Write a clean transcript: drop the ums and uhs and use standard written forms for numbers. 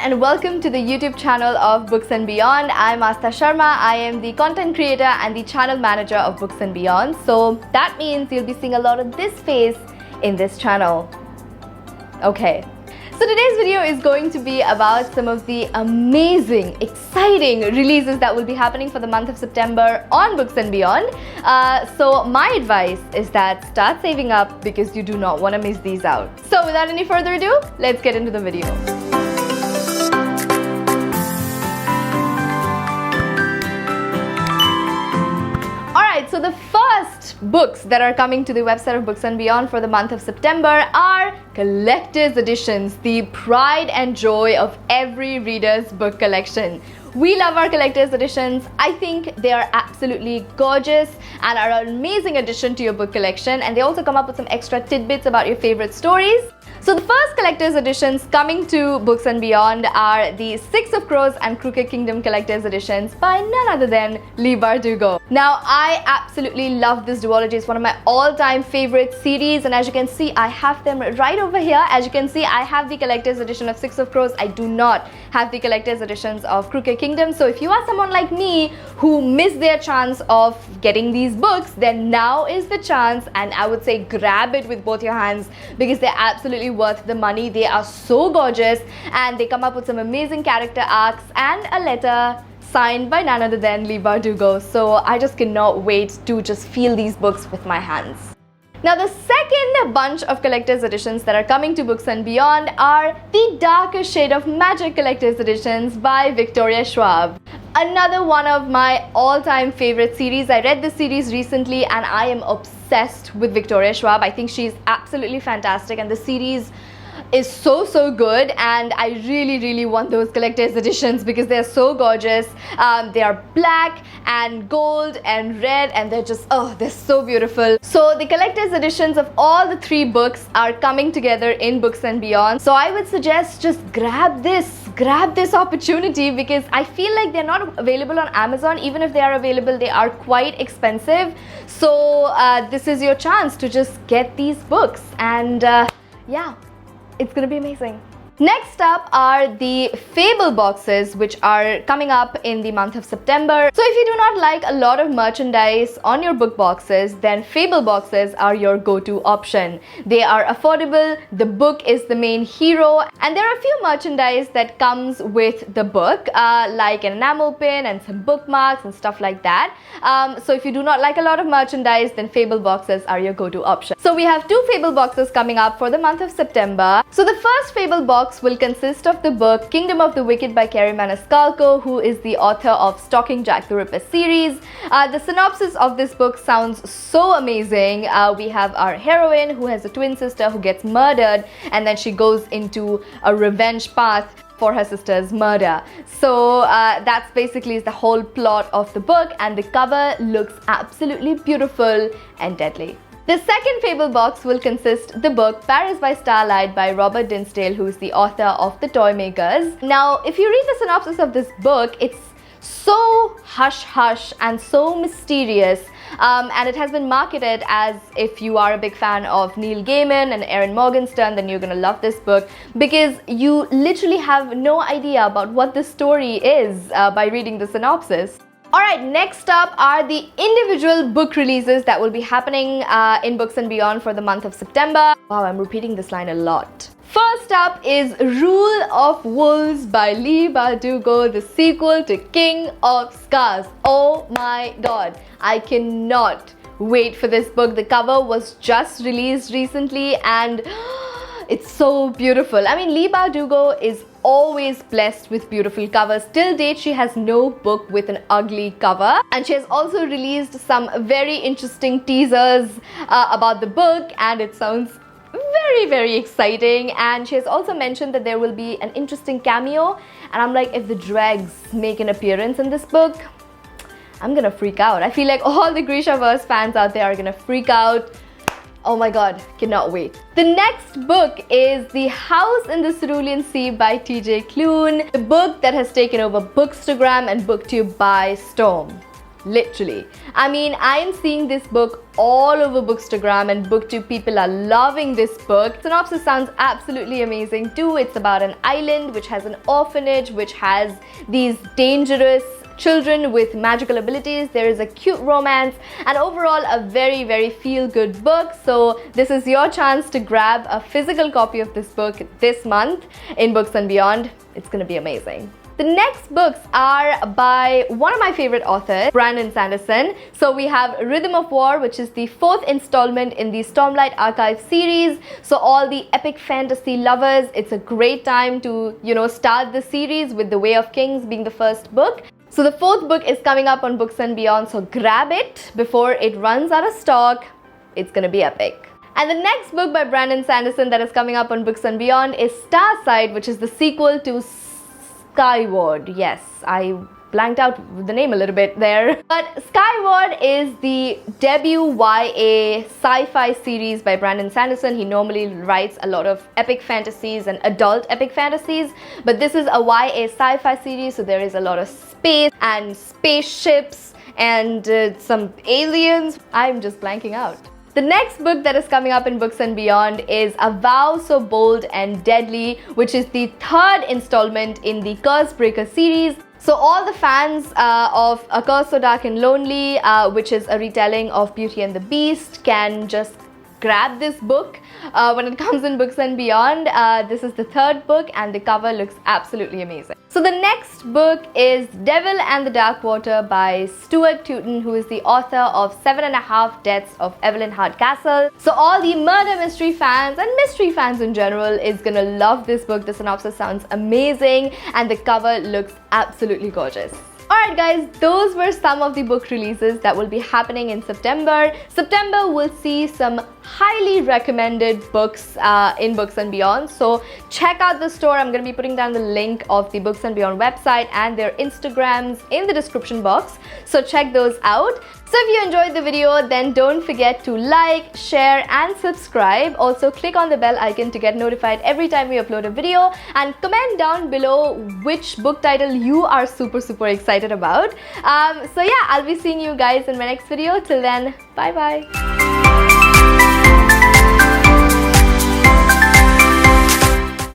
and welcome to the YouTube channel of Books and Beyond. I'm Astha Sharma. I am the content creator and the channel manager of Books and Beyond. So that means you'll be seeing a lot of this face in this channel. Okay. So today's video is going to be about some of the amazing, exciting releases that will be happening for the month of September on Books and Beyond. So my advice is that start saving up because you do not want to miss these out. So without any further ado, let's get into the video. So the first books that are coming to the website of Books and Beyond for the month of September are collector's editions, the pride and joy of every reader's book collection. We love our collector's editions. I think they are absolutely gorgeous and are an amazing addition to your book collection, and they also come up with some extra tidbits about your favorite stories. So the first collector's editions coming to Books and Beyond are the Six of Crows and Crooked Kingdom collector's editions by none other than Leigh Bardugo. Now, I absolutely love this duology. It's one of my all-time favorite series, and as you can see, I have them right over here. As you can see, I have the collector's edition of Six of Crows. I do not have the collector's editions of Crooked Kingdom. So if you are someone like me who missed their chance of getting these books, then now is the chance, and I would say grab it with both your hands because they're absolutely worth the money. They are so gorgeous and they come up with some amazing character arcs and a letter signed by none other than Leigh Bardugo. So I just cannot wait to just feel these books with my hands. Now, the second bunch of collector's editions that are coming to Books and Beyond are the Darker Shade of Magic collector's editions by Victoria Schwab. Another one of my all-time favorite series. I read this series recently and I am obsessed with Victoria Schwab. I think she's absolutely fantastic and the series is so good, and I really want those collector's editions because they're so gorgeous. They are black and gold and red, and they're just, oh, they're so beautiful. So the collector's editions of all the three books are coming together in Books and Beyond. So I would suggest just grab this opportunity because I feel like they're not available on Amazon. Even if they are available, they are quite expensive. So this is your chance to just get these books, and yeah, it's gonna be amazing. Next up are the Fable boxes, which are coming up in the month of September. So if you do not like a lot of merchandise on your book boxes, then Fable boxes are your go-to option. They are affordable, the book is the main hero, and there are a few merchandise that comes with the book, like an enamel pin and some bookmarks and stuff like that. So if you do not like a lot of merchandise, then Fable boxes are your go-to option. So we have two Fable boxes coming up for the month of September. So the first Fable box will consist of the book Kingdom of the Wicked by Kerry Maniscalco, who is the author of Stalking Jack the Ripper series. The synopsis of this book sounds so amazing. We have our heroine who has a twin sister who gets murdered, and then she goes into a revenge path for her sister's murder. So that's basically the whole plot of the book, and the cover looks absolutely beautiful and deadly. The second Fable box will consist the book Paris by Starlight by Robert Dinsdale, who is the author of The Toymakers. Now, if you read the synopsis of this book, it's so hush-hush and so mysterious, and it has been marketed as if you are a big fan of Neil Gaiman and Erin Morgenstern, then you're gonna love this book because you literally have no idea about what the story is by reading the synopsis. Alright, next up are the individual book releases that will be happening in Books and Beyond for the month of September. Wow, I'm repeating this line a lot. First up is Rule of Wolves by Leigh Bardugo, the sequel to King of Scars. Oh my god, I cannot wait for this book. The cover was just released recently and it's so beautiful. I mean, Leigh Bardugo is always blessed with beautiful covers. Till date, she has no book with an ugly cover, and she has also released some very interesting teasers about the book, and it sounds very exciting. And she has also mentioned that there will be an interesting cameo, and I'm like, if the dregs make an appearance in this book, I'm gonna freak out. I feel like all the Grishaverse fans out there are gonna freak out. Oh my god, cannot wait. The next book is The House in the Cerulean Sea by TJ Klune, the book that has taken over Bookstagram and BookTube by storm. literally. I mean, I am seeing this book all over Bookstagram and BookTube. People are loving this book. Synopsis sounds absolutely amazing too. It's about an island which has an orphanage which has these dangerous children with magical abilities. There is a cute romance and overall a very, very feel-good book. So this is your chance to grab a physical copy of this book this month in Books and Beyond. It's gonna be amazing. The next books are by one of my favorite authors, Brandon Sanderson. So we have Rhythm of War, which is the 4th installment in the Stormlight Archive series. So all the epic fantasy lovers, it's a great time to, start the series with The Way of Kings being the first book. So the 4th book is coming up on Books and Beyond, so grab it before it runs out of stock. It's gonna be epic. And the next book by Brandon Sanderson that is coming up on Books and Beyond is Starsight, which is the sequel to Skyward. Yes, I blanked out the name a little bit there. But Skyward is the debut YA sci-fi series by Brandon Sanderson. He normally writes a lot of epic fantasies and adult epic fantasies, but this is a YA sci-fi series, so there is a lot of space and spaceships and some aliens. I'm just blanking out. The next book that is coming up in Books and Beyond is A Vow So Bold and Deadly, which is the 3rd installment in the Cursebreaker series. So all the fans of A Curse So Dark and Lonely, which is a retelling of Beauty and the Beast, can just grab this book when it comes in Books and Beyond. This is the 3rd book and the cover looks absolutely amazing. So the next book is Devil and the Dark Water by Stuart Tootin, who is the author of 7.5 Deaths of Evelyn Hardcastle. So all the murder mystery fans and mystery fans in general is gonna love this book. The synopsis sounds amazing and the cover looks absolutely gorgeous. Alright guys, those were some of the book releases that will be happening in September. September will see some highly recommended books in Books and Beyond. So check out the store. I'm going to be putting down the link of the Books and Beyond website and their Instagrams in the description box. So check those out. So if you enjoyed the video, then don't forget to like, share and subscribe. Also click on the bell icon to get notified every time we upload a video, and comment down below which book title you are super excited about. So yeah, I'll be seeing you guys in my next video. Till then, bye bye.